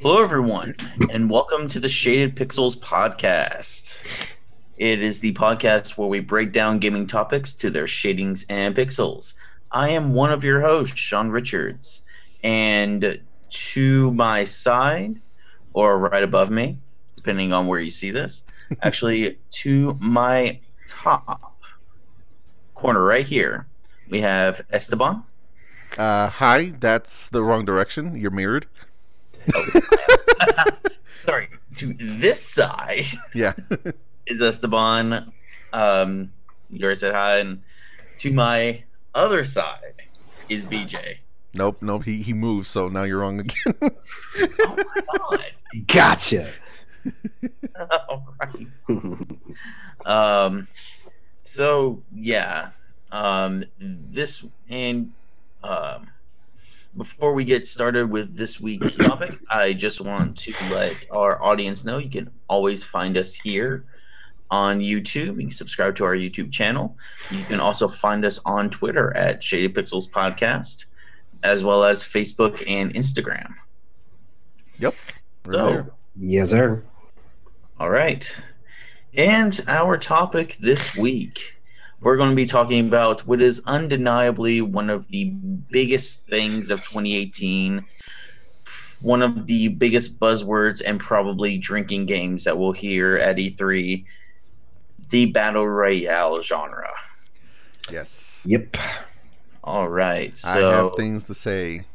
Hello, everyone, and welcome to the Shaded Pixels podcast. It is the podcast where we break down gaming topics to their shadings and pixels. I am one of your hosts, Shawn Richards, and to my side, or right above me, depending on where you see this, actually to my top corner right here, we have Esteban. Hi, that's the wrong direction. You're mirrored. Oh, sorry, to this side yeah. is Esteban. You already said hi. And to my other side is BJ. Nope, he moves, so now you're wrong again. Oh my god. Gotcha. All right. So yeah. Before we get started with this week's topic, I just want to let our audience know you can always find us here on YouTube. You can subscribe to our YouTube channel. You can also find us on Twitter at Shaded Pixels Podcast, as well as Facebook and Instagram. Yep. There. Yes, sir. All right. And our topic this week, we're going to be talking about what is undeniably one of the biggest things of 2018, one of the biggest buzzwords and probably drinking games that we'll hear at E3, the Battle Royale genre. Yes. Yep. All right. I So have things to say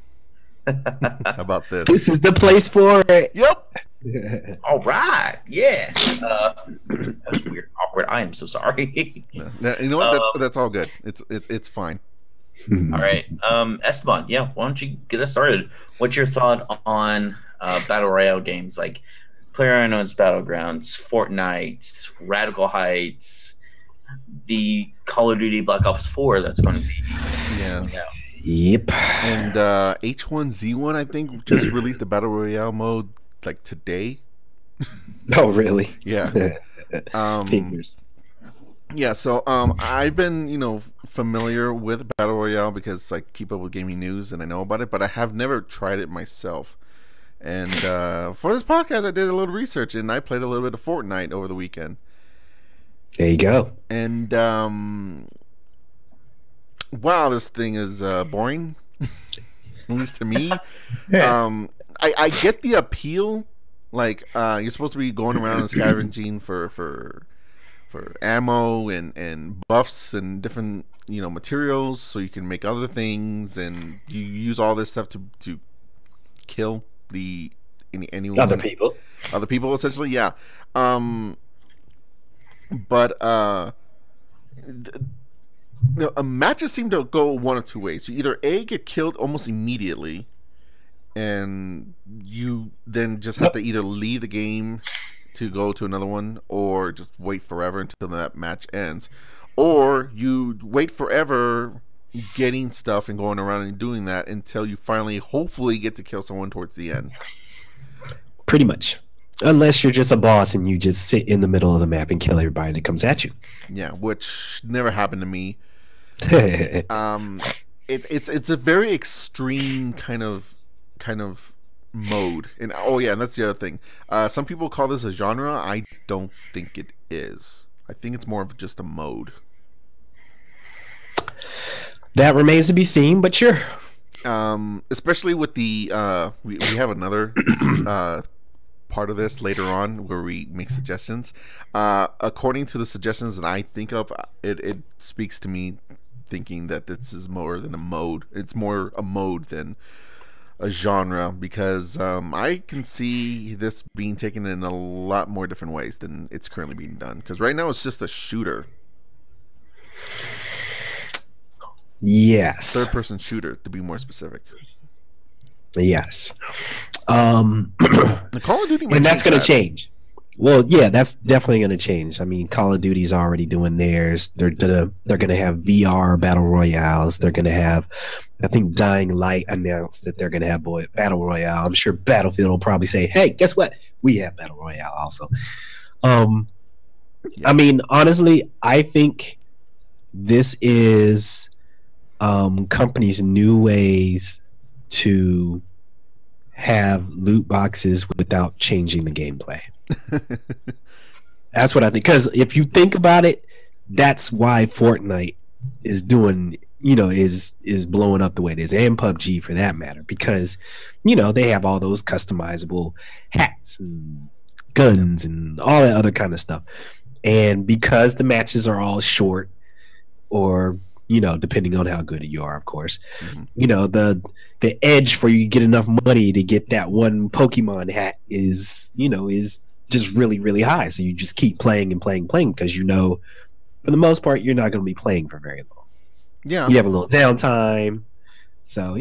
about this. This is the place for it. Yep. all right. Yeah. That was weird. Awkward. I am so sorry. No, you know what? That's all good. It's fine. All right. Esteban, yeah, why don't you get us started? What's your thought on Battle Royale games like PlayerUnknown's Battlegrounds, Fortnite, Radical Heights, the Call of Duty Black Ops 4 that's going to be coming out? Yep. And H1Z1, I think, just released the Battle Royale mode like today. Oh, really? Yeah. Figures. Yeah, so I've been, familiar with Battle Royale because I keep up with gaming news and I know about it, but I have never tried it myself. And for this podcast, I did a little research and I played a little bit of Fortnite over the weekend. There you go. And wow, this thing is boring, at least to me. I get the appeal, like you're supposed to be going around and scavenging for ammo and buffs and different materials so you can make other things, and you use all this stuff to kill anyone, Other people essentially. Yeah. But matches seem to go one of two ways. You either get killed almost immediately, and you then just have to either leave the game to go to another one, or just wait forever until that match ends, or you wait forever getting stuff and going around and doing that until you finally hopefully get to kill someone towards the end. Pretty much, unless you're just a boss and you just sit in the middle of the map and kill everybody that comes at you. Yeah, which never happened to me. It's a very extreme kind of mode. And and that's the other thing. Some people call this a genre. I don't think it is. I think it's more of just a mode. That remains to be seen, but sure. Especially with the we have another part of this later on where we make suggestions. According to the suggestions that I think of, it speaks to me thinking that this is more than a mode. It's more a mode than a genre, because I can see this being taken in a lot more different ways than it's currently being done, because right now it's just a shooter. Yes. Third-person shooter, to be more specific. Yes. The Call of Duty, and that's going to change. Well, yeah, that's definitely going to change. I mean, Call of Duty's already doing theirs. They're gonna have VR battle royales. They're gonna have, I think, Dying Light announced that they're gonna have battle royale. I'm sure Battlefield will probably say, "Hey, guess what? We have battle royale also." I mean, honestly, I think this is companies' new ways to have loot boxes without changing the gameplay. That's what I think, because if you think about it, that's why Fortnite is doing, is blowing up the way it is, and PUBG for that matter, because they have all those customizable hats and guns and all that other kind of stuff, and because the matches are all short, or depending on how good you are, of course, the edge for you to get enough money to get that one Pokemon hat is just really, really high. So you just keep playing and playing, because for the most part you're not going to be playing for very long. Yeah, you have a little downtime, so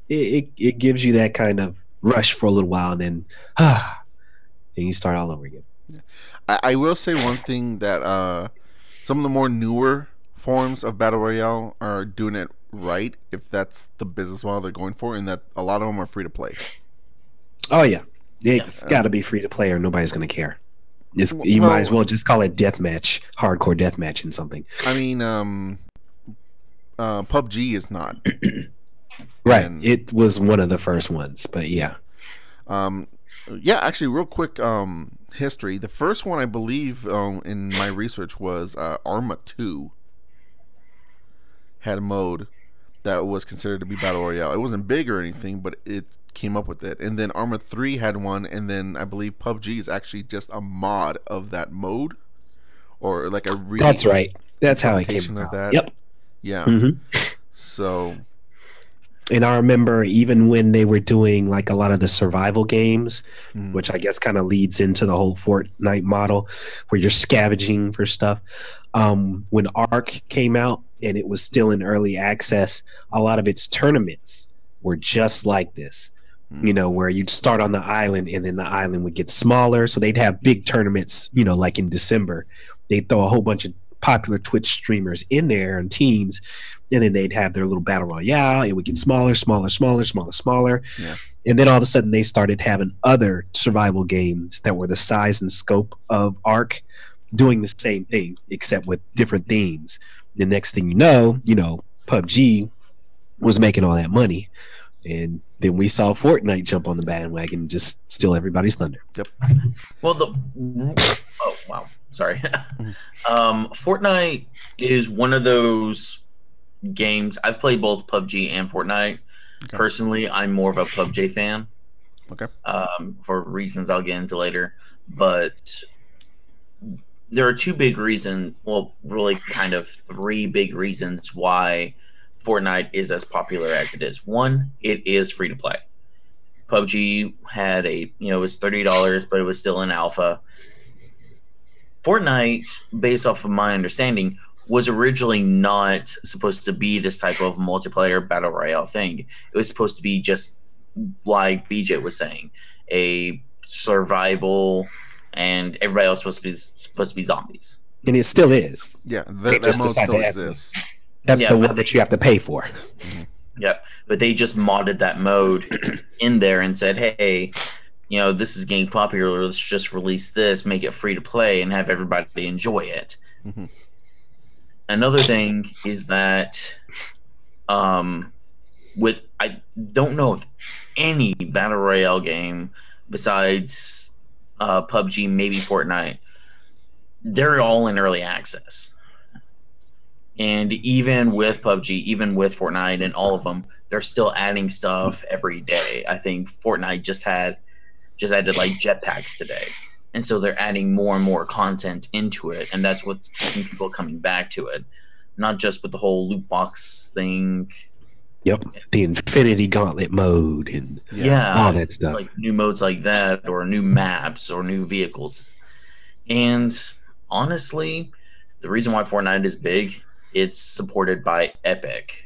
it gives you that kind of rush for a little while, and then and you start all over again. I will say one thing, that some of the more newer forms of Battle Royale are doing it right, if that's the business model they're going for, and that a lot of them are free to play. Oh yeah, it's got to be free to play, or nobody's going to care. You might as well just call it deathmatch, hardcore deathmatch, and something. I mean, PUBG is not. Right, it was one of the first ones, but yeah. Yeah, actually, real quick history. The first one, I believe, in my research was Arma 2. had a mode that was considered to be Battle Royale. It wasn't big or anything, but it came up with it. And then Arma 3 had one, and then I believe PUBG is actually just a mod of that mode, or like a That's right. That's how it came of about. that. Yep. Yeah. So, and I remember even when they were doing like a lot of the survival games, which I guess kind of leads into the whole Fortnite model where you're scavenging for stuff. When Ark came out and it was still in early access, a lot of its tournaments were just like this, you know, where you'd start on the island and then the island would get smaller. So they'd have big tournaments, you know, like in December, they'd throw a whole bunch of popular Twitch streamers in there and teams, and then they'd have their little Battle Royale. It would get smaller. Yeah. And then all of a sudden they started having other survival games that were the size and scope of Ark doing the same thing, except with different themes. The next thing you know, PUBG was making all that money. And then we saw Fortnite jump on the bandwagon and just steal everybody's thunder. Yep. Well, oh, wow. Sorry. Fortnite is one of those games. I've played both PUBG and Fortnite. Okay. Personally, I'm more of a PUBG fan. Okay. For reasons I'll get into later. But there are two big reasons, well, really kind of three big reasons why Fortnite is as popular as it is. One, it is free to play. PUBG had it was $30, but it was still in alpha. Fortnite, based off of my understanding, was originally not supposed to be this type of multiplayer battle royale thing. It was supposed to be just like BJ was saying, a survival, and everybody else was supposed to be zombies. And it still is. Yeah, that mode still exists. That's the one that you have to pay for. Yeah, but they just modded that mode in there and said, hey, this is getting popular. Let's just release this, make it free to play, and have everybody enjoy it. Another thing is that I don't know of any Battle Royale game besides PUBG, maybe Fortnite. They're all in early access. And even with PUBG, even with Fortnite and all of them, they're still adding stuff every day. I think Fortnite just added like jetpacks today. And so they're adding more and more content into it, and that's what's keeping people coming back to it. Not just with the whole loot box thing. Yep. The Infinity Gauntlet mode and all that stuff. Like new modes like that, or new maps, or new vehicles. And honestly, the reason why Fortnite is big, it's supported by Epic.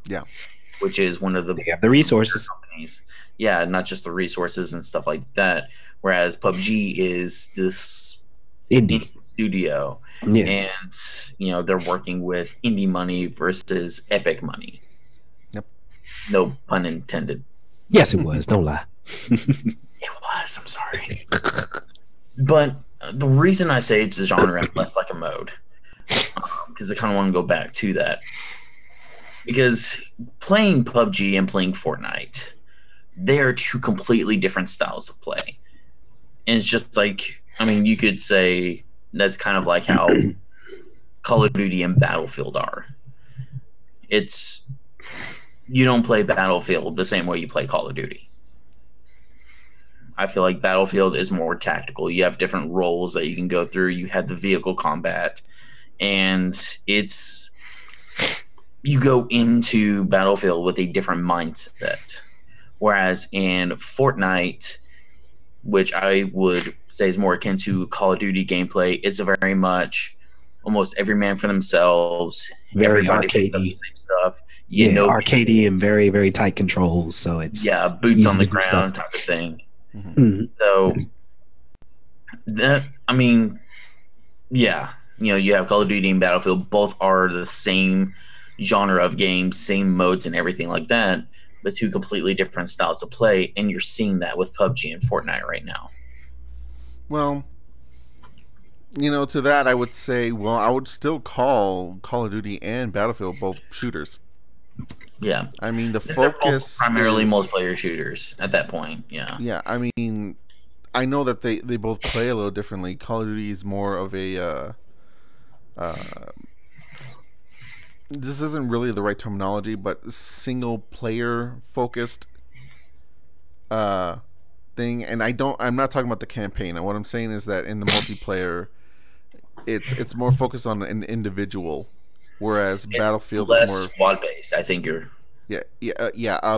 Yeah. Which is one of the resources companies. Yeah, not just the resources and stuff like that. Whereas PUBG is this indie studio. Yeah. And, they're working with indie money versus Epic money. Yep. No pun intended. Yes, it was. Don't lie. It was. I'm sorry. But the reason I say it's a genre and less like a mode, because I kind of want to go back to that. Because playing PUBG and playing Fortnite, they are two completely different styles of play. And it's just like, you could say that's kind of like how Call of Duty and Battlefield are. You don't play Battlefield the same way you play Call of Duty. I feel like Battlefield is more tactical. You have different roles that you can go through. You have the vehicle combat. And you go into Battlefield with a different mindset. Whereas in Fortnite, which I would say is more akin to Call of Duty gameplay, it's a very much almost every man for themselves. Very everybody arcadey. the same stuff. Arcadey and very, very tight controls. So it's boots on the ground type of thing. So that you have Call of Duty and Battlefield. Both are the same genre of games, same modes and everything like that, but two completely different styles of play, and you're seeing that with PUBG and Fortnite right now. Well, to that I would say, I would still call Call of Duty and Battlefield both shooters. Yeah. The focus primarily multiplayer shooters at that point. Yeah. Yeah, I know that they both play a little differently. Call of Duty is more of a this isn't really the right terminology, but single player focused thing. And I'm not talking about the campaign. And what I'm saying is that in the multiplayer, it's more focused on an individual, whereas It's Battlefield is less more squad based. I think you're. yeah.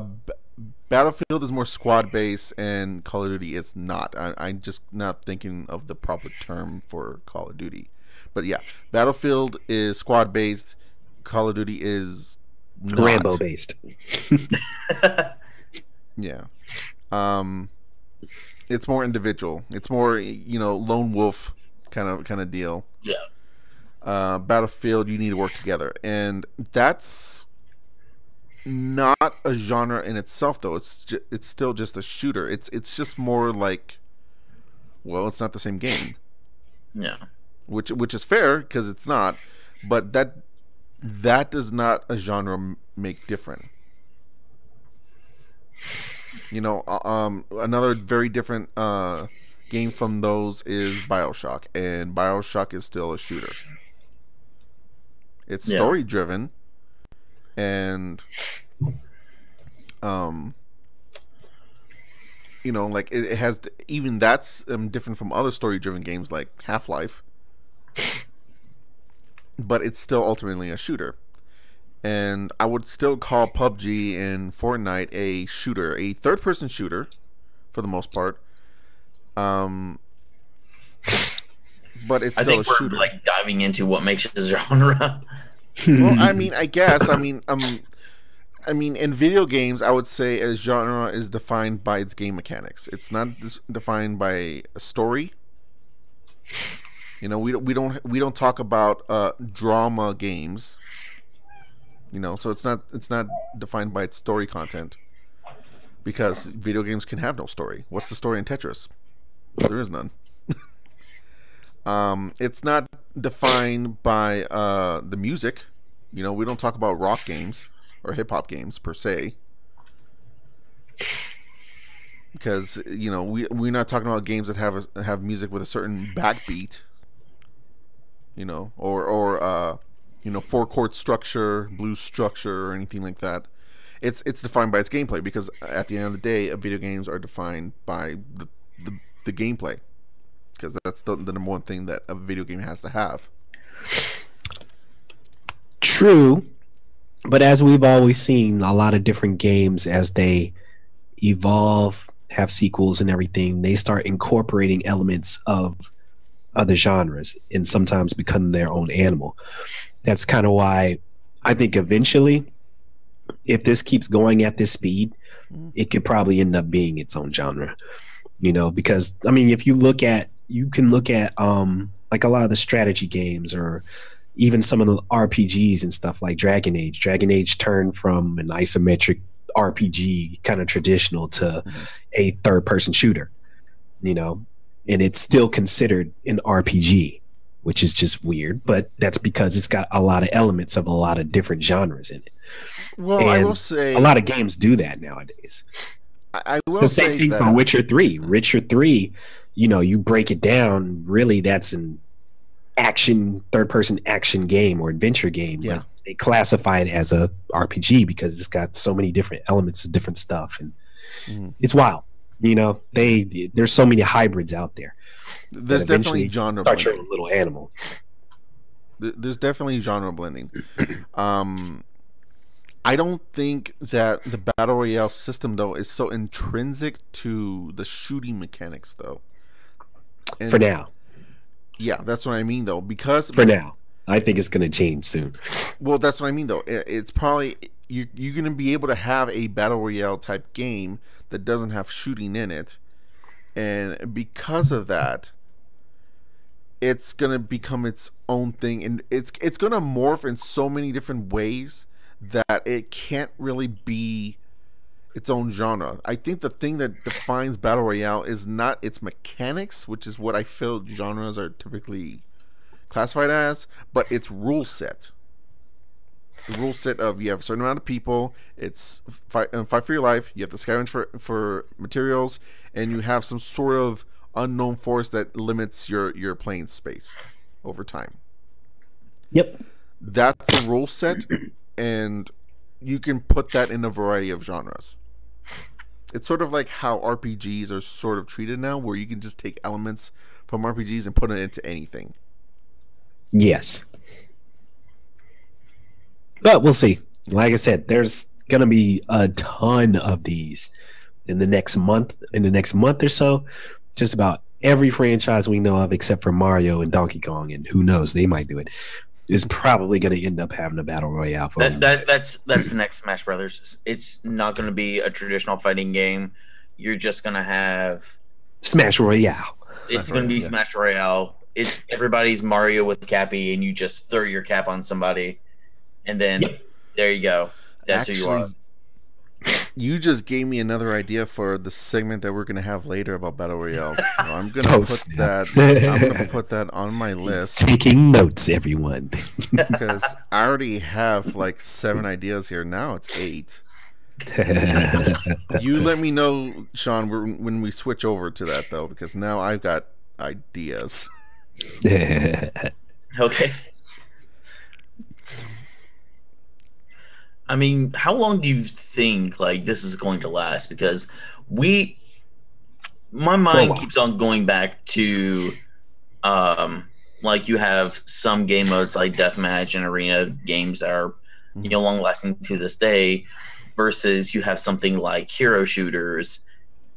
Battlefield is more squad based, and Call of Duty is not. I'm just not thinking of the proper term for Call of Duty, but yeah, Battlefield is squad based. Call of Duty is not. Rambo based. Yeah, it's more individual. It's more lone wolf kind of deal. Yeah. Battlefield, you need to work together, and that's not a genre in itself, though. It's still just a shooter. It's just more like, well, it's not the same game. Yeah. Which is fair because it's not, but that does not a genre make different. Another very different game from those is BioShock, and BioShock is still a shooter. It's story driven, and like it has even that's different from other story driven games like Half-Life, but it's still ultimately a shooter. And I would still call PUBG and Fortnite a shooter, a third person shooter for the most part. But it's still a shooter. We're like diving into what makes it a genre. Well, I mean, I guess, in video games, I would say a genre is defined by its game mechanics. It's not defined by a story. We don't talk about drama games. So it's not defined by its story content, because video games can have no story. What's the story in Tetris? There is none. It's not defined by the music. We don't talk about rock games or hip hop games per se, because we're not talking about games that have music with a certain backbeat. Or 4-chord structure, blues structure, or anything like that. It's defined by its gameplay, because at the end of the day, video games are defined by the gameplay, because that's the number one thing that a video game has to have. True, but as we've always seen, a lot of different games, as they evolve, have sequels and everything, they start incorporating elements of other genres and sometimes become their own animal. That's kind of why I think eventually, if this keeps going at this speed, it could probably end up being its own genre. Because if you can look at like a lot of the strategy games, or even some of the RPGs and stuff like Dragon Age. Dragon Age turned from an isometric RPG, kind of traditional, to a third-person shooter. And it's still considered an RPG, which is just weird, but that's because it's got a lot of elements of a lot of different genres in it. Well, and I will say a lot of games do that nowadays. I will the say same thing that for Witcher 3. Witcher 3, you break it down, really that's an action, third-person action game or adventure game. Yeah. But they classify it as a RPG because it's got so many different elements of different stuff, and it's wild. There's so many hybrids out there. There's definitely genre start your blending. own little animal. There's definitely genre blending. I don't think that the Battle Royale system, though, is so intrinsic to the shooting mechanics, though. And for now. Yeah, that's what I mean, though. Because for now, I think it's going to change soon. Well, that's what I mean, though. It's probably you're going to be able to have a Battle Royale type game that doesn't have shooting in it, and because of that, it's going to become its own thing, and it's going to morph in so many different ways that it can't really be its own genre. I think the thing that defines Battle Royale is not its mechanics, which is what I feel genres are typically classified as, but its rule set. The rule set of you have a certain amount of people, it's fight for your life, you have to scavenge for materials, and you have some sort of unknown force that limits your playing space over time. Yep. that's a rule set, and you can put that in a variety of genres. It's sort of like how RPGs are sort of treated now, where you can just take elements from RPGs and put it into anything. Yes. But we'll see. Like I said, there's going to be a ton of these in the next month or so. Just about every franchise we know of, except for Mario and Donkey Kong, and who knows, they might do it, is probably going to end up having a battle royale for that's the next Smash Brothers. It's not going to be a traditional fighting game. You're just going to have Smash Royale. It's going to be Smash Royale. It's everybody's Mario with Cappy, and you just throw your cap on somebody, and then there you go. That's who you are. You just gave me another idea for the segment that we're going to have later about Battle Royale. So I'm going to put that on my list. Taking notes, everyone. Because I already have like 7 ideas here. Now it's 8. You let me know, Shawn, when we switch over to that, though, because now I've got ideas. Okay. I mean, how long do you think like this is going to last? Because my mind keeps on going back to, like you have some game modes like deathmatch and arena games that are, long lasting to this day, versus you have something like hero shooters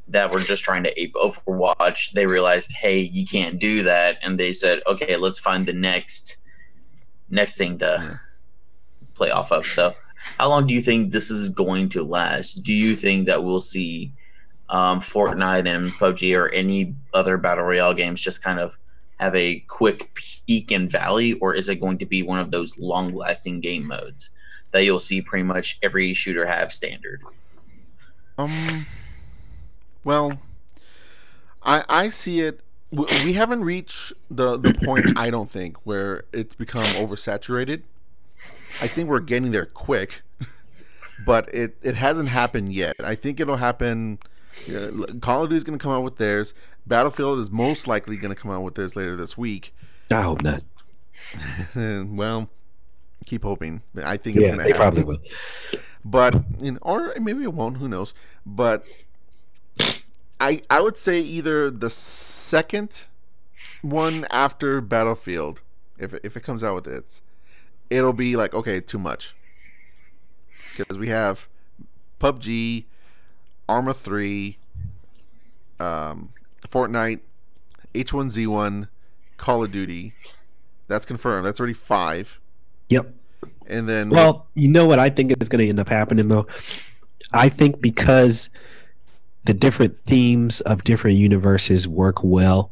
that were just trying to ape Overwatch. They realized, hey, you can't do that, and they said, okay, let's find the next thing to play off of. So. How long do you think this is going to last? Do you think that we'll see Fortnite and PUBG or any other Battle Royale games just kind of have a quick peak and valley, or is it going to be one of those long-lasting game modes that you'll see pretty much every shooter have standard? Well, I see it. We haven't reached the point, I don't think, where it's become oversaturated. I think we're getting there quick, but it hasn't happened yet. I think it'll happen. Call of Duty is going to come out with theirs. Battlefield is most likely going to come out with theirs later this week. I hope not. Well, keep hoping. I think it's going to happen. They probably will. But or maybe it won't. Who knows? But I would say either the second one after Battlefield, if it comes out with it. It'll be like, okay, too much. Because we have PUBG, Arma 3, Fortnite, H1Z1, Call of Duty. That's confirmed. That's already 5. Yep. And then... Well, you know what I think is going to end up happening, though? I think because the different themes of different universes work well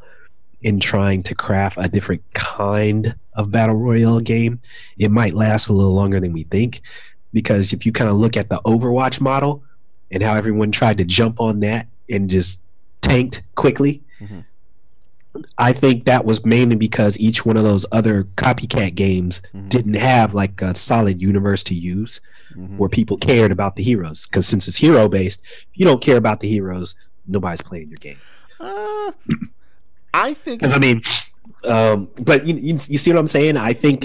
in trying to craft a different kind of battle royale game, it might last a little longer than we think. Because if you kind of look at the Overwatch model and how everyone tried to jump on that and just tanked quickly, I think that was mainly because each one of those other copycat games didn't have like a solid universe to use where people cared about the heroes. Because since it's hero based, if you don't care about the heroes, nobody's playing your game. I think, because I mean, but you see what I'm saying? I think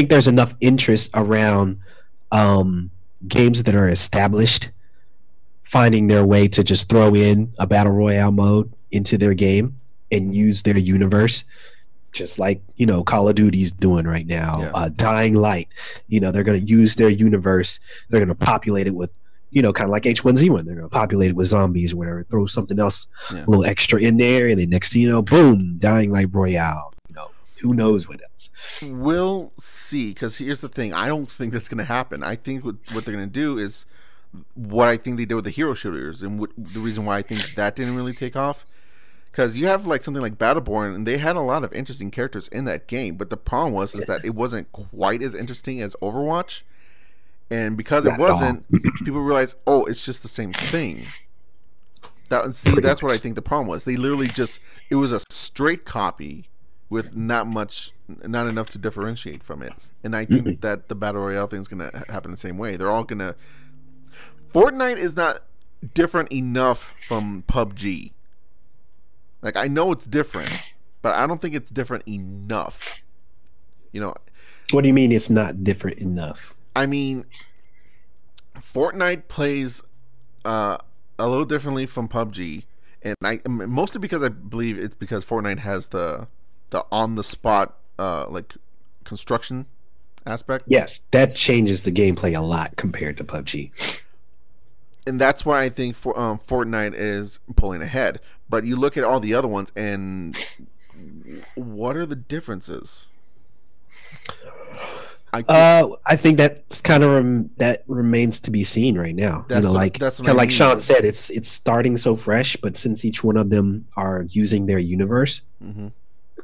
there's enough interest around games that are established finding their way to just throw in a battle royale mode into their game and use their universe, just like Call of Duty's doing right now. Dying Light, they're going to use their universe. They're going to populate it with kind of like H1Z1. They're going to populate it with zombies or whatever, throw something else a little extra in there, and then next thing you know, boom, Dying Light Royale. Who knows what else? We'll see, because here's the thing. I don't think that's going to happen. I think what they're going to do is what I think they did with the hero shooters, and the reason why I think that didn't really take off. Because you have like something like Battleborn, and they had a lot of interesting characters in that game, but the problem was that it wasn't quite as interesting as Overwatch. And because it wasn't, people realized, oh, it's just the same thing. That's what I think the problem was. They literally it was a straight copy with not enough to differentiate from it. And I think that the Battle Royale thing is going to happen the same way. They're all going to... Fortnite is not different enough from PUBG. Like, I know it's different, but I don't think it's different enough. What do you mean it's not different enough? I mean, Fortnite plays a little differently from PUBG, and mostly because I believe it's because Fortnite has the on the spot like construction aspect. Yes, that changes the gameplay a lot compared to PUBG. And that's why I think Fortnite is pulling ahead. But you look at all the other ones, and what are the differences? I think that's kind of that remains to be seen right now. That's like Shawn said, it's starting so fresh, but since each one of them are using their universe,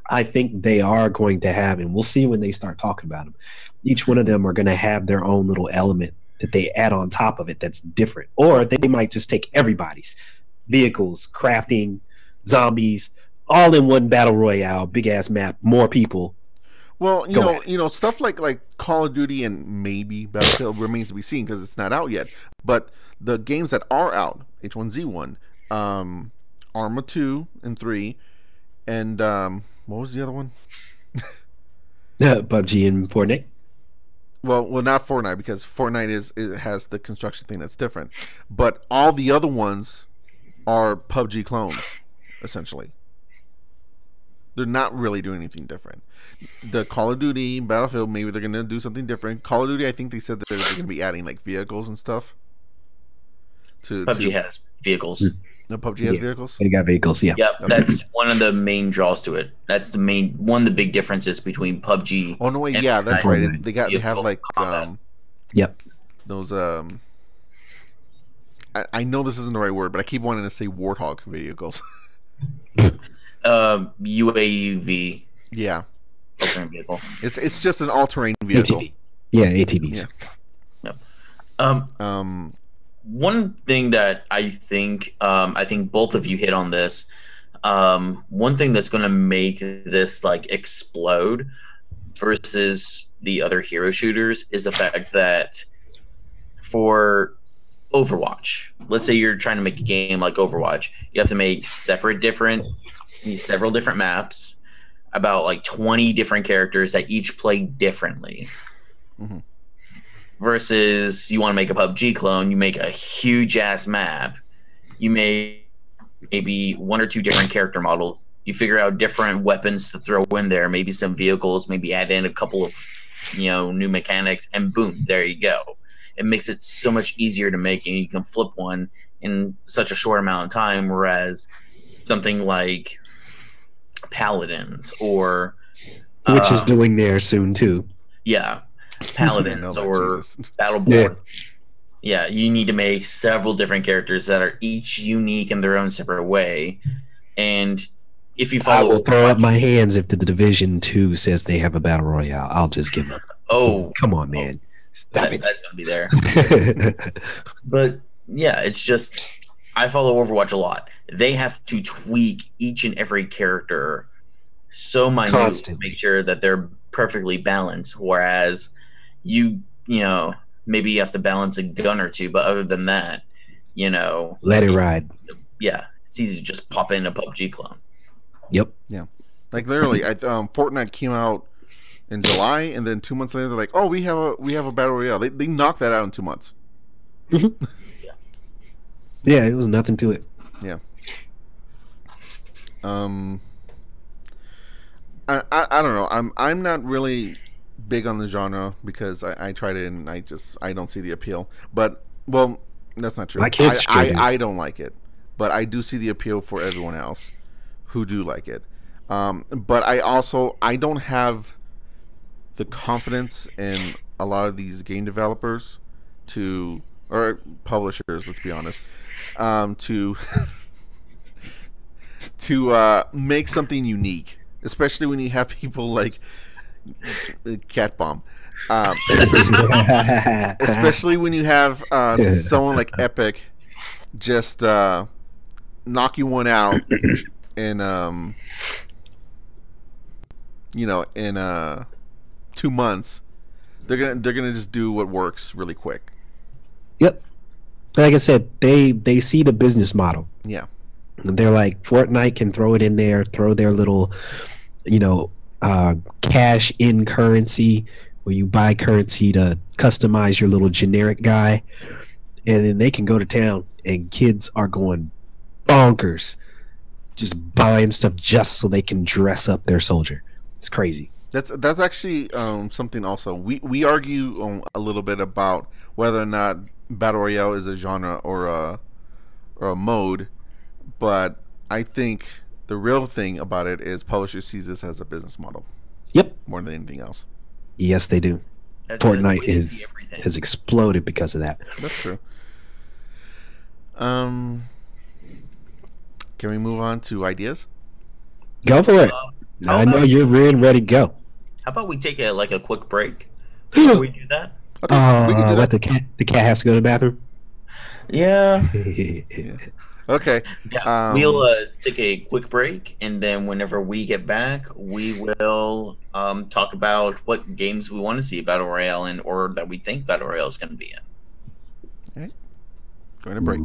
I think they are going to have, and we'll see when they start talking about them. Each one of them are going to have their own little element that they add on top of it that's different, or they might just take everybody's vehicles, crafting, zombies, all in one battle royale, big ass map, more people. Well, you know, stuff like Call of Duty and maybe Battlefield remains to be seen because it's not out yet. But the games that are out, H1Z1, Arma 2 and 3, and what was the other one? PUBG and Fortnite. Well, not Fortnite, because Fortnite it has the construction thing that's different. But all the other ones are PUBG clones, essentially. They're not really doing anything different. The Call of Duty, Battlefield, maybe they're going to do something different. Call of Duty, I think they said that they're going to be adding like vehicles and stuff. PUBG has vehicles. No, PUBG has vehicles? They got vehicles, yeah. Yep, okay. That's one of the main draws to it. That's one of the big differences between PUBG. Oh no, wait, yeah, that's right. They have like yep. Those I know this isn't the right word, but I keep wanting to say Warthog vehicles. UAV. Yeah. All-terrain vehicle. It's just an all-terrain vehicle. ATV. Yeah, ATVs. Yeah. One thing that I think both of you hit on this. One thing that's going to make this like explode versus the other hero shooters is the fact that for Overwatch, let's say you're trying to make a game like Overwatch, you have to make several different maps, about like 20 different characters that each play differently. Mm-hmm. Versus you want to make a PUBG clone, you make a huge ass map, you make maybe one or two different character models, you figure out different weapons to throw in there, maybe some vehicles, maybe add in a couple of new mechanics, and boom, there you go. It makes it so much easier to make, and you can flip one in such a short amount of time, whereas something like Paladins or which is doing there soon too. Yeah. Paladins or Battleborn. Yeah, you need to make several different characters that are each unique in their own separate way. And if you follow, I will throw up my hands if the Division 2 says they have a battle royale. I'll just give up. Oh, come on, man! Stop it. That's gonna be there. But yeah, it's just I follow Overwatch a lot. They have to tweak each and every character so minutely to make sure that they're perfectly balanced. Whereas you maybe you have to balance a gun or two, but other than that, let it ride. Yeah, it's easy to just pop in a PUBG clone. Yep. Yeah, like literally, Fortnite came out in July, and then 2 months later, they're like, "Oh, we have a battle royale." They knocked that out in 2 months. Mm-hmm. Yeah, it was nothing to it. Yeah. I don't know. I'm not really big on the genre because I tried it and I don't see the appeal. But well, that's not true. I don't like it, but I do see the appeal for everyone else who do like it. But I don't have the confidence in a lot of these game developers or publishers, let's be honest, to make something unique, especially when you have people like Cat Bomb, especially when you have someone like Epic just knock you one out in in 2 months. They're gonna just do what works really quick. Yep. Like I said, they see the business model. Yeah. They're like, Fortnite can throw it in there, throw their little, cash in currency. where you buy currency to customize your little generic guy, and then they can go to town, and kids are going bonkers, just buying stuff just so they can dress up their soldier. It's crazy. That's actually something also. We argue a little bit about whether or not Battle Royale is a genre or a mode, but I think the real thing about it is publishers sees this as a business model. Yep. More than anything else. Yes, they do. Fortnite has exploded because of that. That's true. Can we move on to ideas? Go for it. I know you're ready to go. How about we take a quick break? Can we do that? Okay, we can do that. The cat has to go to the bathroom? Yeah. Yeah. Okay. Yeah. We'll take a quick break, and then whenever we get back, we will talk about what games we want to see Battle Royale in, or that we think Battle Royale is going to be in. All right. Going to break.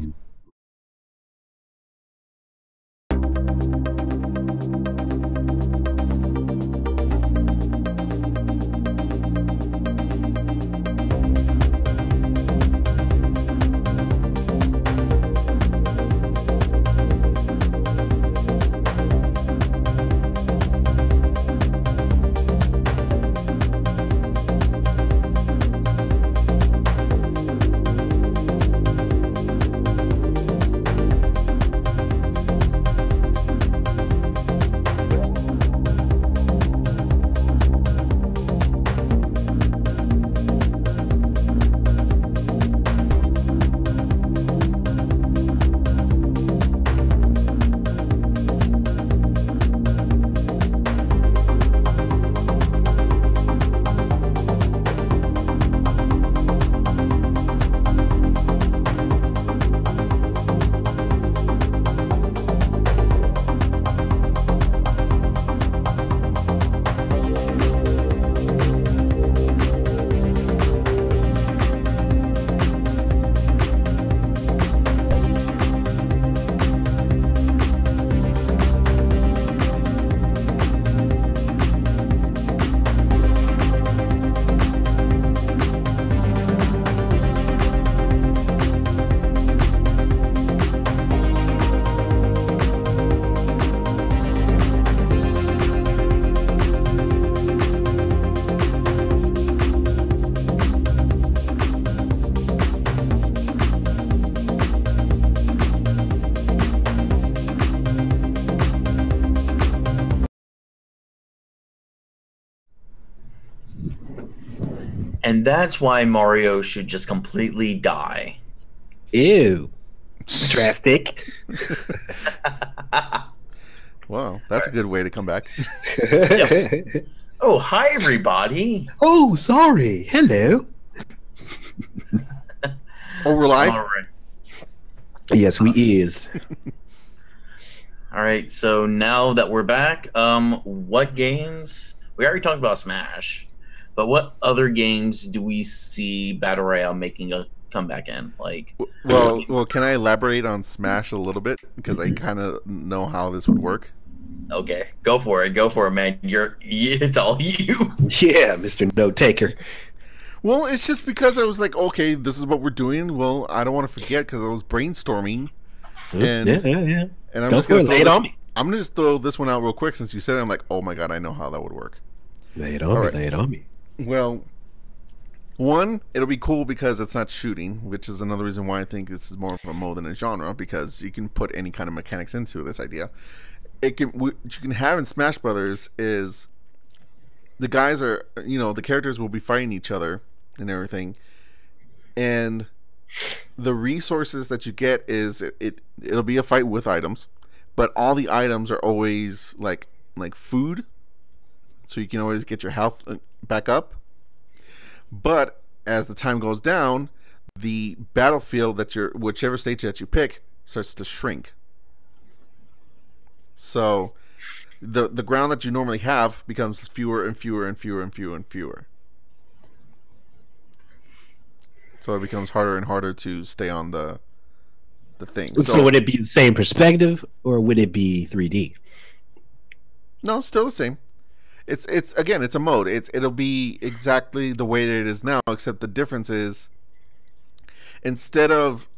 And that's why Mario should just completely die. Ew. Drastic. Wow, that's a good way to come back. Yep. Oh, hi, everybody. Oh, sorry. Hello. Oh, we're live? All right. Yes, we is. All right, so now that we're back, what games? We already talked about Smash, but what other games do we see Battle Royale making a comeback in? Like, well, can I elaborate on Smash a little bit, because I kind of know how this would work? okay, go for it, man. It's all you. Yeah, Mr. Note Taker. Well, it's just because I was like, okay, this is what we're doing. Well, I don't want to forget because I was brainstorming, and Yeah. and I'm Don't just gonna lay it on me. I'm gonna just throw this one out real quick since you said it. I'm like, oh my god, I know how that would work. Lay it on me. All right. Lay it on me. Well, one, it'll be cool because it's not shooting, which is another reason why I think this is more of a mode than a genre, because you can put any kind of mechanics into this idea. What you can have in Smash Brothers is the guys are, the characters will be fighting each other and everything, and the resources that you get is it'll be a fight with items, but all the items are always like food, so you can always get your health back up. But as the time goes down, the battlefield whichever stage that you pick starts to shrink. So the ground that you normally have becomes fewer and fewer and fewer and fewer and fewer. So it becomes harder and harder to stay on the thing. So would it be the same perspective, or would it be 3D? No, still the same. It's again, it's a mode. It'll be exactly the way that it is now, except the difference is instead of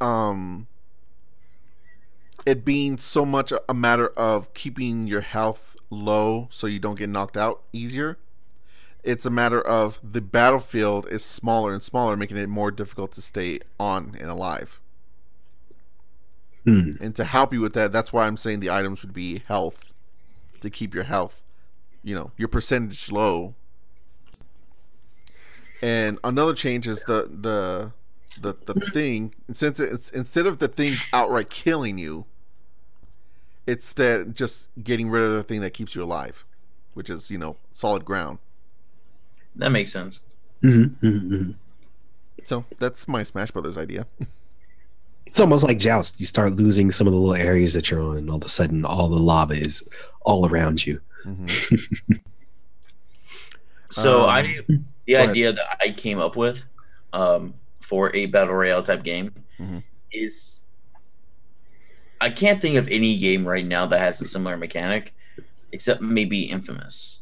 it being so much a matter of keeping your health low so you don't get knocked out easier, it's a matter of the battlefield is smaller and smaller, making it more difficult to stay on and alive. And to help you with that, that's why I'm saying the items would be health, to keep your health, your percentage low. And another change is the thing, since it's instead of the thing outright killing you, it's just getting rid of the thing that keeps you alive, which is solid ground. That makes sense. So that's my Smash Brothers idea. It's almost like Joust. You start losing some of the little areas that you're on, and all of a sudden, all the lava is all around you. So the idea that I came up with for a Battle Royale type game is, I can't think of any game right now that has a similar mechanic, except maybe Infamous.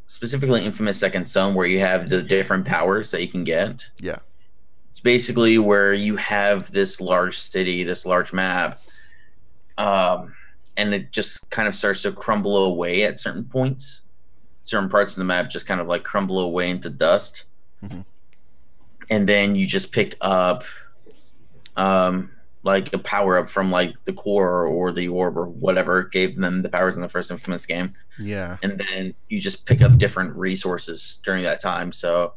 Specifically Infamous Second Son, where you have the different powers that you can get. Yeah. It's basically where you have this large city, this large map, and it just kind of starts to crumble away at certain points. Certain parts of the map just kind of like crumble away into dust. And then you just pick up like a power up from like the core or the orb or whatever gave them the powers in the first Infamous game. Yeah. And then you just pick up different resources during that time. So,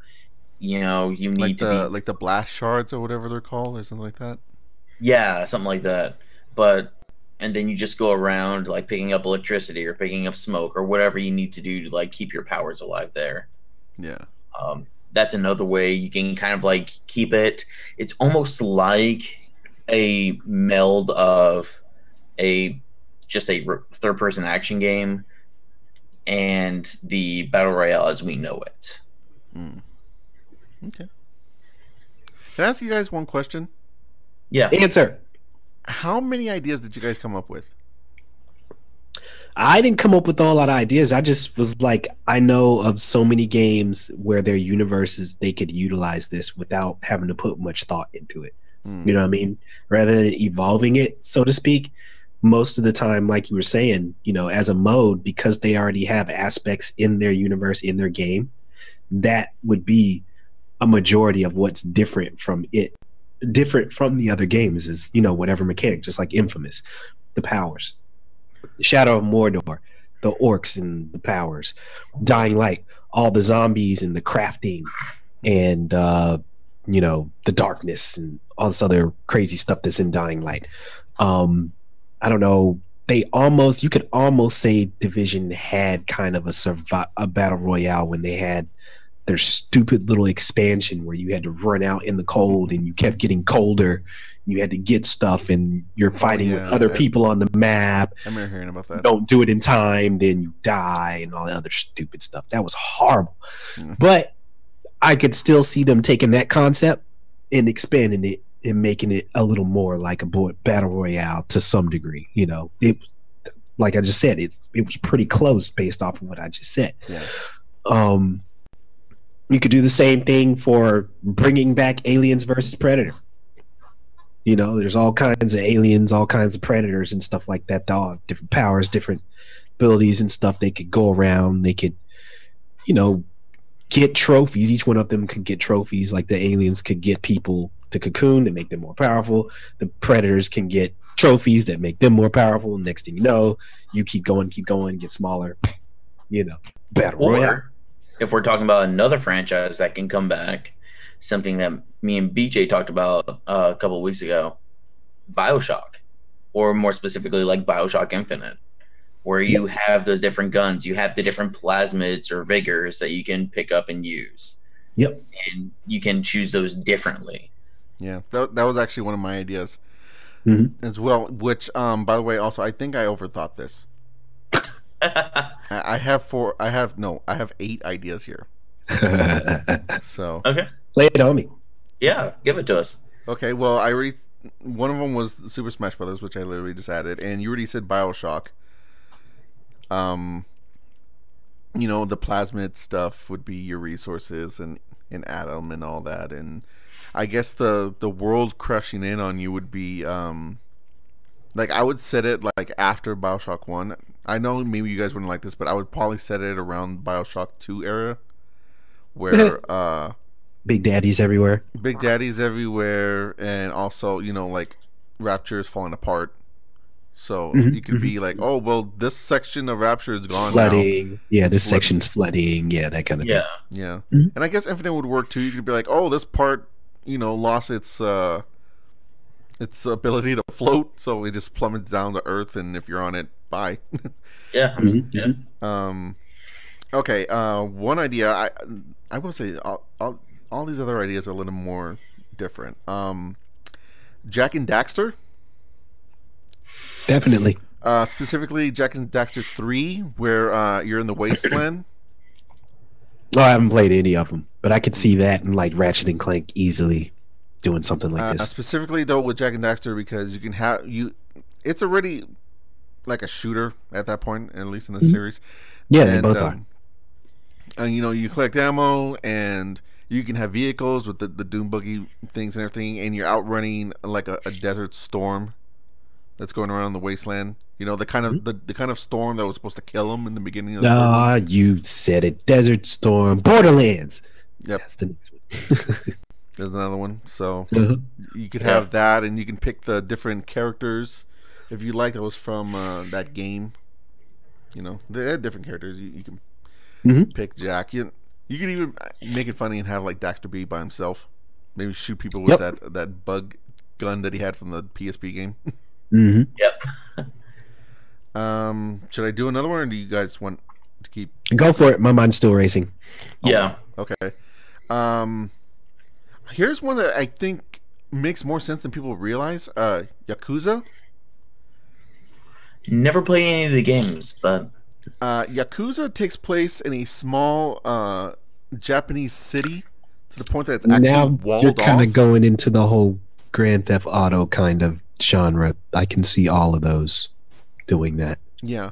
you need like to like the blast shards or whatever they're called or something like that. Yeah, something like that. And then you just go around like picking up electricity or picking up smoke or whatever you need to do to like keep your powers alive there. Yeah. That's another way you can kind of like keep it. It's almost like a meld of just a third-person action game and the Battle Royale as we know it. Okay. Can I ask you guys one question? Yeah. Answer. How many ideas did you guys come up with? I didn't come up with a lot of ideas. I just was like, I know of so many games where their universes, they could utilize this without having to put much thought into it. You know what I mean? Rather than evolving it, so to speak, most of the time, like you were saying, as a mode, because they already have aspects in their universe, in their game, that would be a majority of what's different from it. Different from the other games is, whatever mechanic, just like Infamous, the powers. Shadow of Mordor, the orcs and the powers. Dying Light, all the zombies and the crafting and, the darkness and all this other crazy stuff that's in Dying Light. I don't know. You could almost say Division had kind of a battle royale when they had their stupid little expansion where you had to run out in the cold and you kept getting colder. You had to get stuff and you're fighting with other people on the map. I remember hearing about that. Don't do it in time, then you die and all the other stupid stuff. That was horrible. But I could still see them taking that concept and expanding it and making it a little more like a battle royale to some degree. It, like I just said, it was pretty close based off of what I just said. Yeah. You could do the same thing for bringing back Aliens versus Predator. There's all kinds of aliens, all kinds of predators and stuff like that. They all have different powers, different abilities and stuff. They could go around. They could, get trophies. Each one of them could get trophies. Like the aliens could get people to cocoon to make them more powerful. The predators can get trophies that make them more powerful. Next thing you know, you keep going, get smaller. Battle Royale. If we're talking about another franchise that can come back, something that me and BJ talked about a couple of weeks ago, BioShock, or more specifically like BioShock Infinite, where you have the different guns, you have the different plasmids or vigors that you can pick up and use. Yep. And you can choose those differently. Yeah, that was actually one of my ideas as well, which, by the way, also, I think I overthought this. I have 8 ideas here. So okay, lay it on me. Yeah, give it to us. Okay, well, one of them was Super Smash Brothers, which I literally just added, and you already said BioShock. the plasmid stuff would be your resources and atom and all that, and I guess the world crushing in on you would be like I would set it like after BioShock 1. I know maybe you guys wouldn't like this, but I would probably set it around BioShock 2 era where Big Daddies everywhere. Big Daddy's everywhere, and also like Rapture is falling apart. So you could be like, oh well, this section of Rapture is gone flooding. now. Yeah, It's this flooding. section's flooding. Yeah, that kind of Yeah. Yeah, Mhm. and I guess Infinite would work too. You could be like, oh, this part, lost its ability to float, so it just plummets down to Earth, and if you're on it, bye. Yeah. I mean, yeah. Okay. One idea I will say all these other ideas are a little more different. Jack and Daxter. Definitely. Specifically, Jack and Daxter 3, where you're in the wasteland. Oh, I haven't played any of them, but I could see that and like Ratchet and Clank easily doing something like this. Specifically, though, with Jack and Daxter, because you can have it's already like a shooter at that point, at least in the series. Yeah, they both are. And you collect ammo, and you can have vehicles with the Doom Buggy things and everything, and you're outrunning like a desert storm that's going around the wasteland. The kind of the kind of storm that was supposed to kill him in the beginning of the third one. Ah, you said it. Desert Storm, Borderlands. Yep. That's the next one. There's another one. So Uh-huh. you could have that, and you can pick the different characters if you like those from that game. They had different characters. You can pick Jack. You can even make it funny and have like Daxter be by himself. Maybe shoot people with that bug gun that he had from the PSP game. Yep. Should I do another one, or do you guys want to keep? Go for it. My mind's still racing. Yeah. Okay. Here's one that I think makes more sense than people realize. Yakuza. Never played any of the games, but Yakuza takes place in a small Japanese city to the point that it's actually Now walled you're off. kind of going into the whole Grand Theft Auto kind of genre. I can see all of those doing that. Yeah.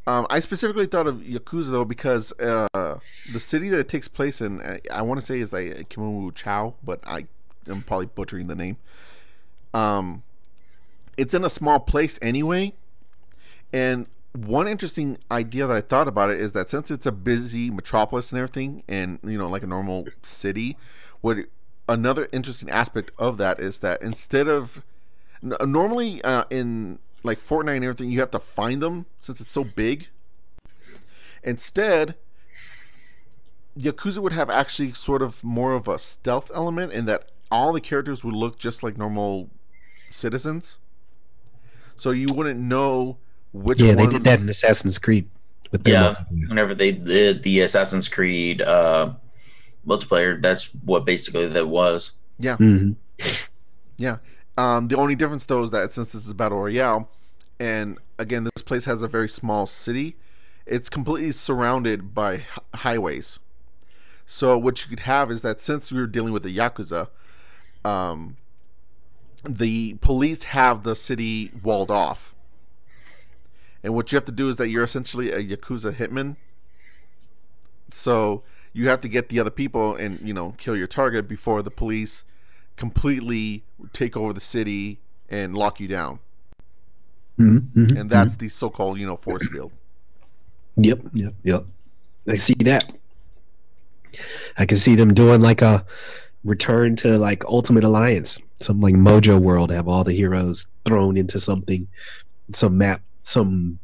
I specifically thought of Yakuza though because the city that it takes place in, I want to say is like Kimu Chao, but I'm probably butchering the name. It's in a small place anyway, and one interesting idea that I thought about it is that since it's a busy metropolis and everything, and like a normal city, another interesting aspect of that is that instead of normally in like Fortnite and everything, you have to find them since it's so big. Instead, Yakuza would have actually sort of more of a stealth element in that all the characters would look just like normal citizens. So you wouldn't know which ones... they did that in Assassin's Creed. With whenever they did the Assassin's Creed multiplayer, that's what basically that was. Yeah. Yeah. The only difference though is that since this is Battle Royale, and again this place has a very small city, it's completely surrounded by highways. So what you could have is that since you're dealing with the Yakuza, the police have the city walled off. And what you have to do is that you're essentially a Yakuza hitman. So you have to get the other people and kill your target before the police completely take over the city and lock you down. And that's the so-called force field. Yep. I see that. I can see them doing like a return to like Ultimate Alliance, something like Mojo World, have all the heroes thrown into something, some map, some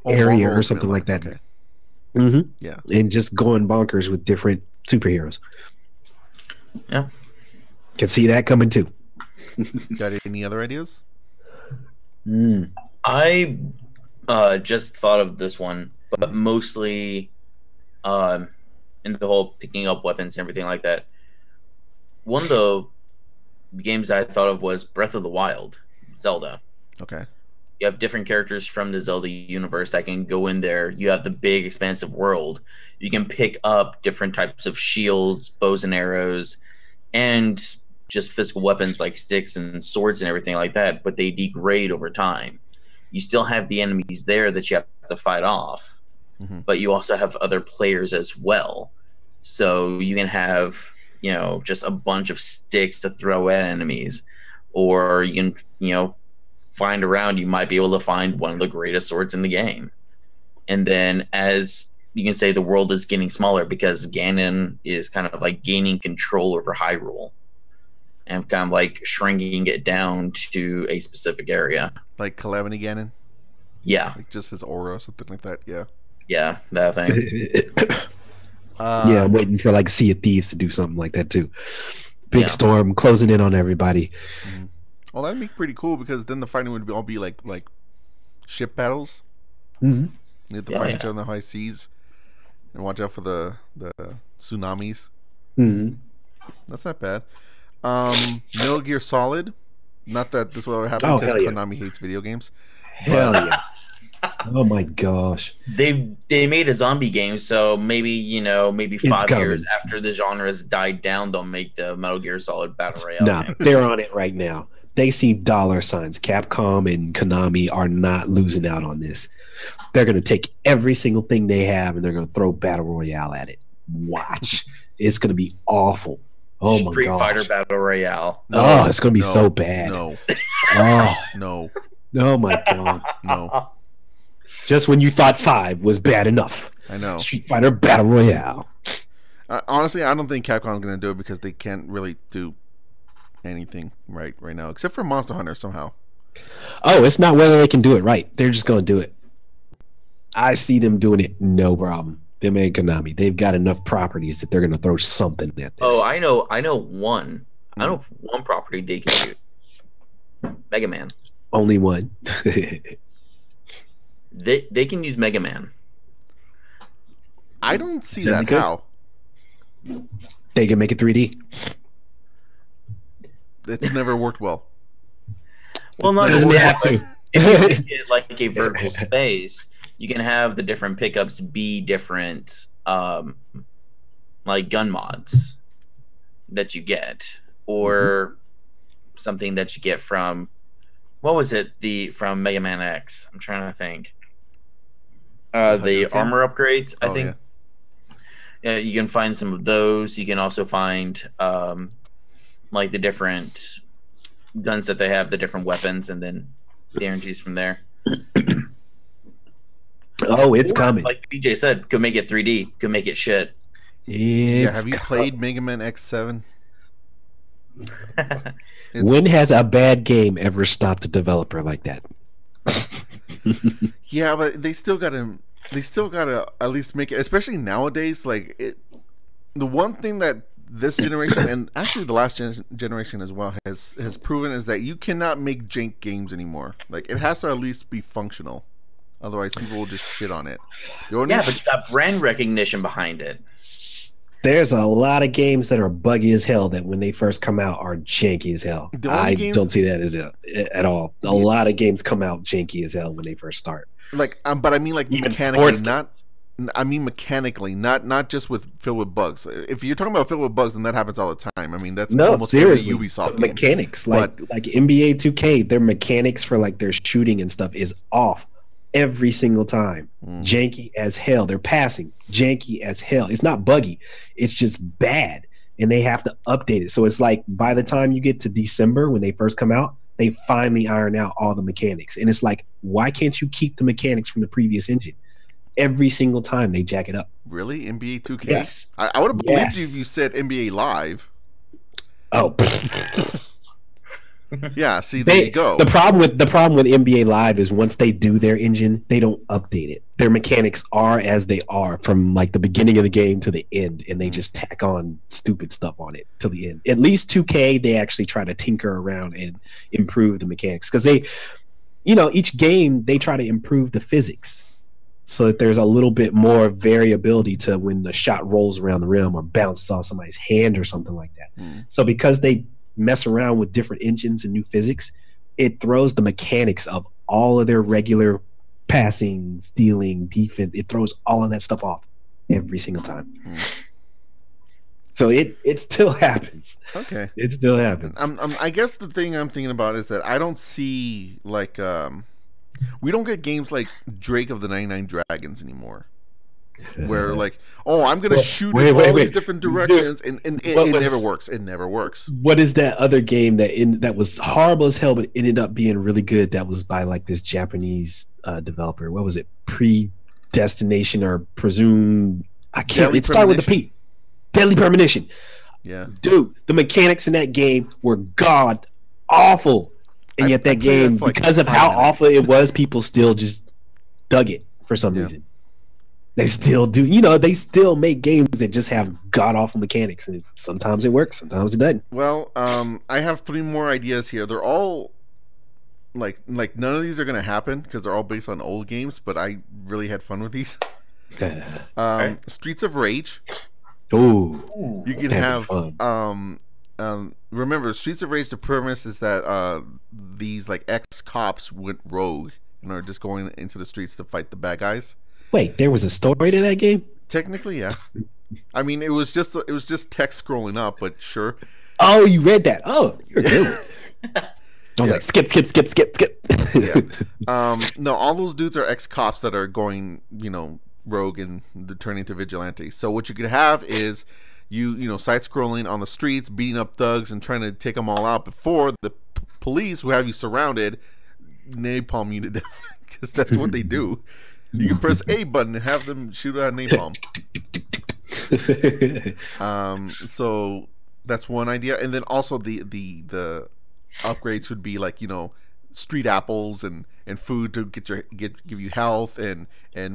area or something like that. Okay. Yeah, and just going bonkers with different superheroes. Yeah, can see that coming too. Got any other ideas? I just thought of this one, but mostly in the whole picking up weapons and everything like that. One of the games I thought of was Breath of the Wild, Zelda. Okay. You have different characters from the Zelda universe that can go in there. You have the big, expansive world. You can pick up different types of shields, bows and arrows, and just physical weapons like sticks and swords and everything like that, but they degrade over time. You still have the enemies there that you have to fight off, but you also have other players as well. So you can have, just a bunch of sticks to throw at enemies, or you can, find around, you might be able to find one of the greatest swords in the game. And then as you can say, the world is getting smaller because Ganon is kind of like gaining control over Hyrule and kind of like shrinking it down to a specific area. Like Calamity Ganon? Yeah. Like just his aura or something like that, yeah. Yeah, that thing. Yeah, I'm waiting for like Sea of Thieves to do something like that too. Big storm closing in on everybody. Mm-hmm. Well, that'd be pretty cool because then the fighting would all be like ship battles. Mm-hmm. You have to fight each other in the high seas and watch out for the tsunamis. Mm-hmm. That's not bad. Metal Gear Solid. Not that this will ever happen because Konami hates video games. Hell yeah. Oh my gosh. They made a zombie game, so maybe 5 years after the genre has died down, they'll make the Metal Gear Solid Battle Royale game. They're on it right now. They see dollar signs. Capcom and Konami are not losing out on this. They're going to take every single thing they have and they're going to throw Battle Royale at it. Watch. It's going to be awful. Oh my god. Street Fighter Battle Royale. No, it's going to be so bad. No. Oh. No. Oh my god. No. Just when you thought 5 was bad enough. I know. Street Fighter Battle Royale. Honestly, I don't think Capcom's going to do it because they can't really do anything right now, except for Monster Hunter somehow. Oh, it's not whether they can do it right. They're just going to do it. I see them doing it, no problem. Them and Konami, they've got enough properties that they're going to throw something at this. Oh, I know one. I know one property they can do. Mega Man. Only one. They can use Mega Man. I don't see that how. They can make it 3D. It's never worked well. Well, not just that. If you make it like a vertical space, you can have the different pickups be different, like gun mods that you get, or something that you get from, what was it? from Mega Man X. I'm trying to think. The armor upgrades, I think. Yeah, you can find some of those. You can also find like the different guns that they have, the different weapons, and then guarantees from there. Oh, it's coming. Like BJ said, could make it 3D, could make it shit. Have you played Mega Man X7? When has a bad game ever stopped a developer like that? Yeah, but they still gotta at least make it, especially nowadays. Like the one thing that this generation and actually the last generation as well has proven is that you cannot make jank games anymore. Like it has to at least be functional, otherwise people will just shit on it. But you got brand recognition behind it. There's a lot of games that are buggy as hell that when they first come out are janky as hell. I don't see that as at all. A lot of games come out janky as hell when they first start. Like, but I mean, like mechanically, not just filled with bugs. If you're talking about filled with bugs, then that happens all the time. I mean, that's almost seriously, every Ubisoft game. Mechanics, like NBA 2K, their mechanics for like their shooting and stuff is off every single time. Janky as hell. They're passing janky as hell. It's not buggy. It's just bad. And they have to update it. So it's like by the time you get to December when they first come out, they finally iron out all the mechanics. And it's like, why can't you keep the mechanics from the previous engine? Every single time they jack it up. Really? NBA 2K? Yes. I would have believed you if you said NBA Live. Oh. Yeah, see, there you go. The problem with NBA Live is once they do their engine, they don't update it. Their mechanics are as they are from like the beginning of the game to the end, and they just tack on stupid stuff on it till the end. At least 2K, they actually try to tinker around and improve the mechanics because they, each game they try to improve the physics so that there's a little bit more variability to when the shot rolls around the rim or bounces off somebody's hand or something like that. So because they mess around with different engines and new physics, it throws the mechanics of all of their regular passing, stealing, defense. It throws all of that stuff off every single time. So it still happens. Okay, it still happens. I guess the thing I'm thinking about is that I don't see like we don't get games like Drake of the 99 Dragons anymore. where like, oh, I'm gonna shoot wait, in wait, all these wait. different directions, and What it was- never works. It never works. What is that other game that was horrible as hell, but ended up being really good? That was by like this Japanese developer. What was it? Predestination or Presume? I can't. Deadly It started with a Premonition? P. Deadly Premonition. Yeah, Dude, the mechanics in that game were god awful, and yet I that played game, that for, like, because of 5 how minutes. awful it was, people still just dug it for some Yeah. reason. They still do. They still make games that just have god awful mechanics, and sometimes it works, sometimes it doesn't. Well, I have 3 more ideas here. They're all like none of these are gonna happen because they're all based on old games. But I really had fun with these. Streets of Rage. Oh, You can have remember Streets of Rage. The premise is that these like ex-cops went rogue and are just going into the streets to fight the bad guys. wait, there was a story to that game? Technically, yeah. I mean, it was just text scrolling up, but sure. Oh, you read that? Oh, you're good. I was Yeah. like, skip. Yeah. No, all those dudes are ex-cops that are going, rogue and they're turning to vigilantes. So what you could have is you side-scrolling on the streets, beating up thugs and trying to take them all out before the police who have you surrounded napalm you to death, because that's what they do. You can press A button and have them shoot out napalm. So that's one idea, and then also the upgrades would be like street apples and food to give you health, and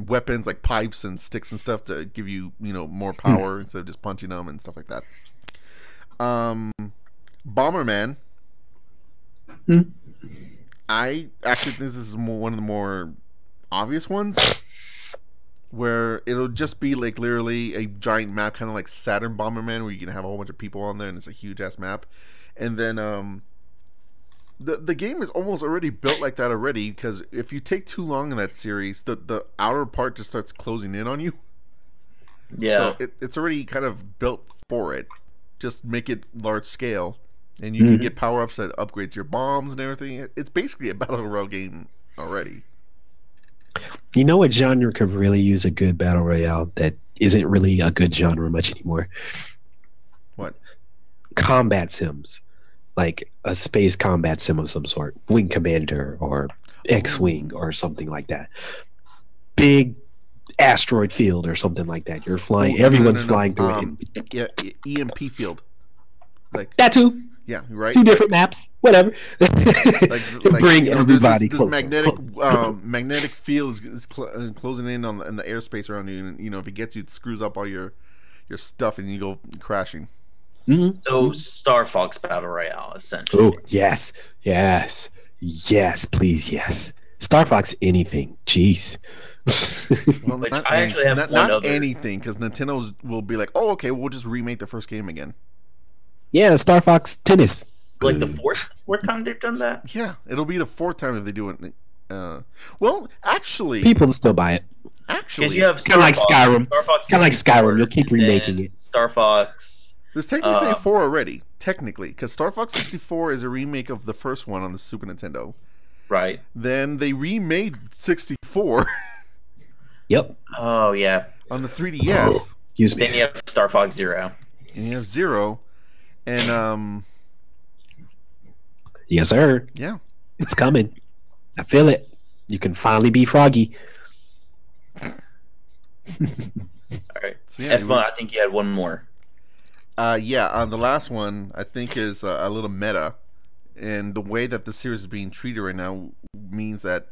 weapons like pipes and sticks and stuff to give you more power instead of just punching them and stuff like that. Bomberman. I actually think this is one of the more obvious ones, where it'll just be like literally a giant map, kind of like Saturn Bomberman, where you can have a whole bunch of people on there and it's a huge ass map. And then the game is almost already built like that already, because if you take too long in that series, the outer part just starts closing in on you. Yeah. So it's already kind of built for it. Just make it large scale, and you can get power ups that upgrades your bombs and everything. It's basically a Battle Royale game already. You know what genre could really use a good battle royale that isn't really a good genre much anymore? What? Combat sims. Like a space combat sim of some sort. Wing Commander or X-Wing or something like that. Big asteroid field or something like that. You're flying, everyone's flying through it. Yeah, EMP field. Like That too. yeah, right. 2 different maps, whatever. Bring everybody this closer, magnetic closer. magnetic field is closing in on the airspace around you, and if it gets you, it screws up all your stuff, and you go crashing. So Star Fox Battle Royale, essentially. Oh, yes, please, yes. Star Fox anything. Jeez. Well, Which I actually have not one other. anything, because Nintendo will be like, oh, okay, we'll just remake the first game again. Yeah, Star Fox Tennis. Like the fourth time they've done that? Yeah, it'll be the 4th time if they do it. Well, actually, People still buy it. Because you have Kind of like Skyrim. Star Fox Kind of like 64, Skyrim. You'll keep and then remaking it. Star Fox. there's technically 4 already, technically, because Star Fox 64 is a remake of the first one on the Super Nintendo. Right. Then they remade 64 Yep. Oh, yeah. on the 3DS, Excuse me. Then you have Star Fox Zero. and you have 0, and Yes, sir. yeah. It's coming. I feel it. You can finally be Froggy. All right. So yeah, Esteban, I think you had one more. the last one I think is a little meta, and the way that the series is being treated right now means that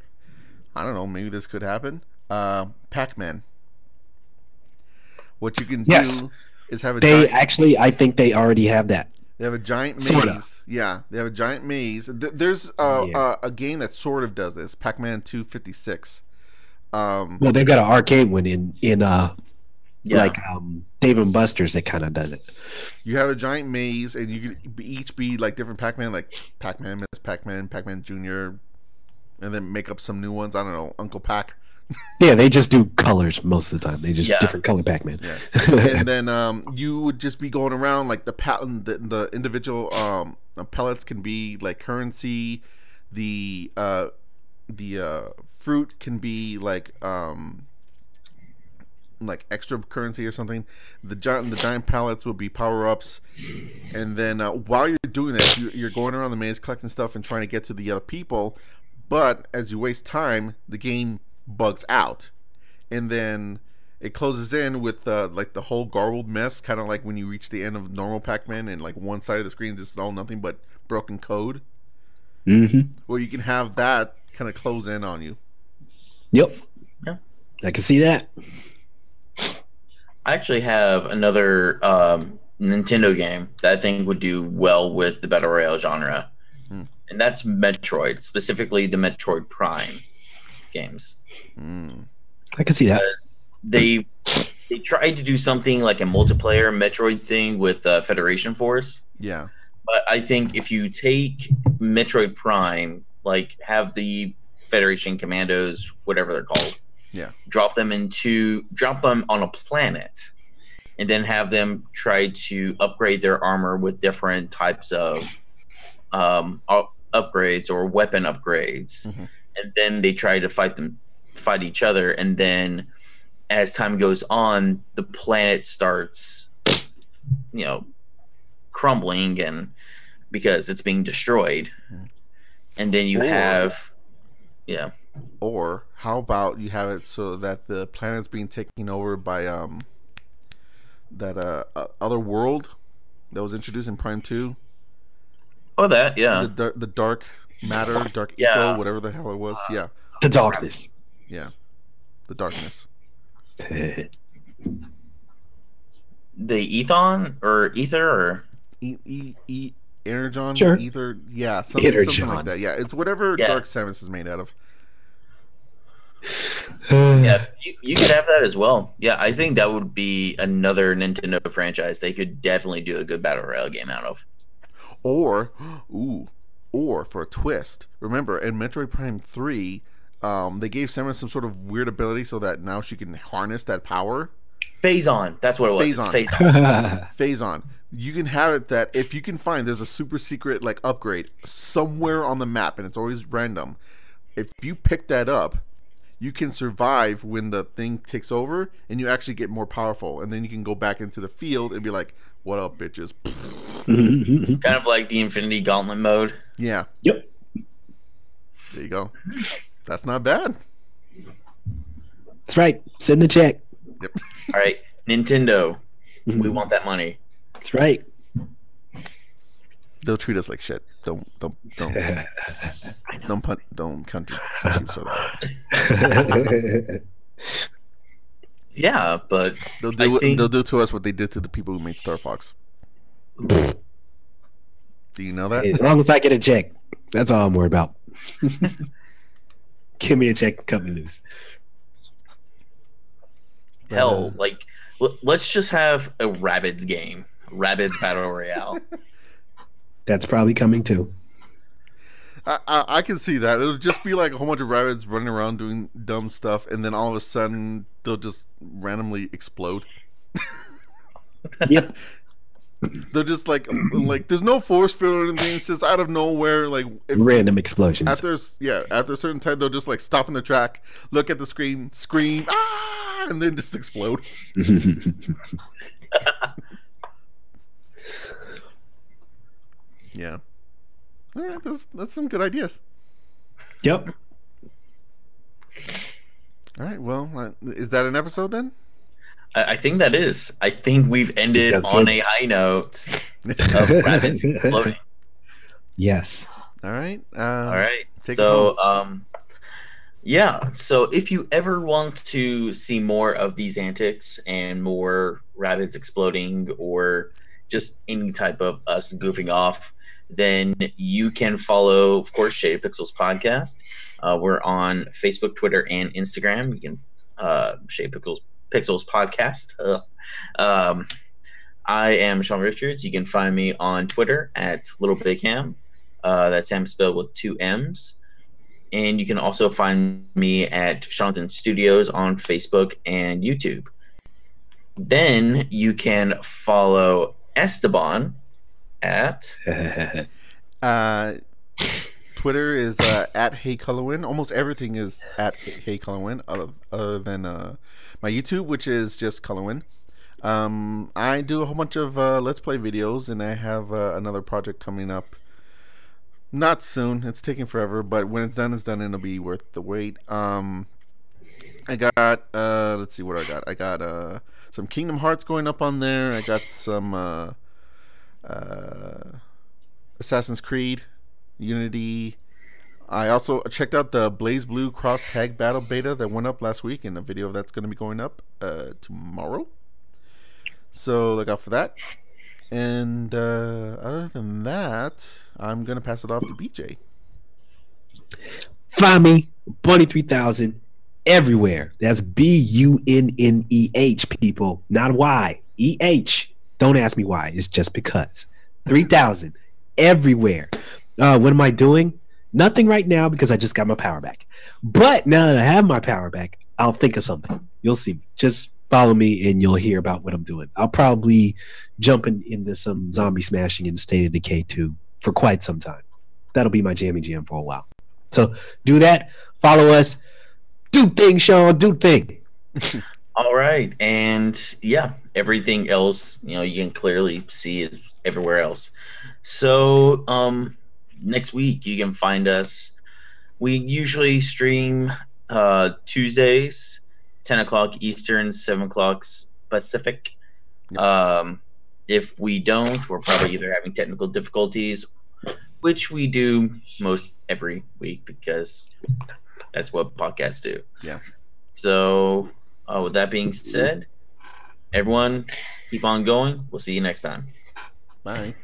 I don't know, maybe this could happen. Pac-Man. What you can do Yes. is have a They giant, I think they already have that. they have a giant Sorta. maze. Yeah, they have a giant maze. There's a game that sort of does this, Pac-Man 256. Well, they've got an arcade one in Yeah. like Dave and Buster's that kind of does it. You have a giant maze, and you could each be like different Pac-Man, like Pac-Man, Miss Pac-Man, Pac-Man Jr., and then make up some new ones. I don't know, Uncle Pac. Yeah, they just do colors most of the time. They just Yeah. different color Pac-Man. Yeah. And then you would just be going around like the individual pellets can be like currency. The fruit can be like like extra currency or something. The giant pallets will be power ups, and then while you're doing that, you're going around the maze collecting stuff and trying to get to the other people. But as you waste time, the game bugs out, and then it closes in with like the whole garbled mess, kind of like when you reach the end of normal Pac-Man and like one side of the screen is just all nothing but broken code. Mm-hmm. Well, you can have that kind of close in on you. Yep. Yeah. I can see that. I actually have another Nintendo game that I think would do well with the Battle Royale genre. And that's Metroid, specifically the Metroid Prime games. I can see that. They tried to do something like a multiplayer Metroid thing with Federation Force. Yeah. But I think if you take Metroid Prime, like have the Federation Commandos, whatever they're called, drop them on a planet, and then have them try to upgrade their armor with different types of upgrades or weapon upgrades, and then they try to fight each other, and then as time goes on, the planet starts, crumbling, and because it's being destroyed, and then you have, Or how about you have it so that the planet's being taken over by that other world that was introduced in Prime 2. Oh, that, the dark matter, dark eco, whatever the hell it was. The darkness. Yeah, the darkness. The Ethon or Ether or Energon, sure. Ether, something like that. Yeah, it's whatever Dark Samus is made out of. You could have that as well. Yeah, I think that would be another Nintendo franchise they could definitely do a good Battle Royale game out of. Or for a twist, remember in Metroid Prime 3, they gave Samus some sort of weird ability so that now she can harness that power. Phase on. That's what it was. Phase on. Phase on. You can have it that if you can find there's a super secret like upgrade somewhere on the map, and it's always random. If you pick that up, you can survive when the thing takes over, and you actually get more powerful. And then you can go back into the field and be like, "What up, bitches?" Kind of like the Infinity Gauntlet mode. Yeah. Yep. There you go. That's not bad. That's right. Send the check. Yep. All right, Nintendo. We want that money. That's right. They'll treat us like shit. Don't country sheep so that. Yeah, but they'll do to us what they did to the people who made Star Fox. Do you know that? As long as I get a check, that's all I'm worried about. Give me a check and cut me loose. Hell, like, let's just have a Rabbids game. Rabbids Battle Royale. That's probably coming too. I can see that. It'll just be like a whole bunch of rabbits running around doing dumb stuff, and then all of a sudden they'll just randomly explode. Yep. They're just like there's no force field or anything. It's just out of nowhere, like random explosions. After a certain time, they'll just like stop in the track, look at the screen, scream, ah, and then just explode. Yeah. All right, that's some good ideas. Yep. All right. Well, is that an episode then? I think that is. I think we've ended on a high note of rabbits exploding. Yes. All right. All right. Take us home. Yeah. So if you ever want to see more of these antics and more rabbits exploding or just any type of us goofing off, then you can follow, of course, Shaded Pixels Podcast. We're on Facebook, Twitter, and Instagram. You can Shaded Pixels Podcast. I am Shawn Richards. You can find me on Twitter at Little Big Ham. That's Sam spelled with 2 M's. And you can also find me at Jonathan Studios on Facebook and YouTube. Then you can follow Esteban at Twitter Twitter is at Hey Colorwin. Almost everything is at Hey Colorwin, other than my YouTube, which is just Colorwin. I do a whole bunch of Let's Play videos, and I have another project coming up. Not soon. It's taking forever, but when it's done, and it'll be worth the wait. I got let's see what I got. I got some Kingdom Hearts going up on there. I got some Assassin's Creed Unity. I also checked out the Blaze Blue Cross Tag Battle beta that went up last week, and a video of that's going to be going up tomorrow. So look out for that. And other than that, I'm going to pass it off to BJ. Find me, Bunny3000, everywhere. That's BUNNEH, people, not Y. EH. Don't ask me why. It's just because. 3000 everywhere. What am I doing? Nothing right now because I just got my power back. But now that I have my power back, I'll think of something. You'll see me. Just follow me and you'll hear about what I'm doing. I'll probably jump into some zombie smashing in State of Decay 2 for quite some time. That'll be my jammy jam for a while. So do that. Follow us. Do thing, Shawn. Do thing. All right. And yeah, everything else, you can clearly see it everywhere else. So next week you can find us. We usually stream Tuesdays, 10 o'clock Eastern, 7 o'clock Pacific. If we don't, we're probably either having technical difficulties, which we do most every week because that's what podcasts do. Yeah. So with that being said, everyone keep on going. We'll see you next time. Bye.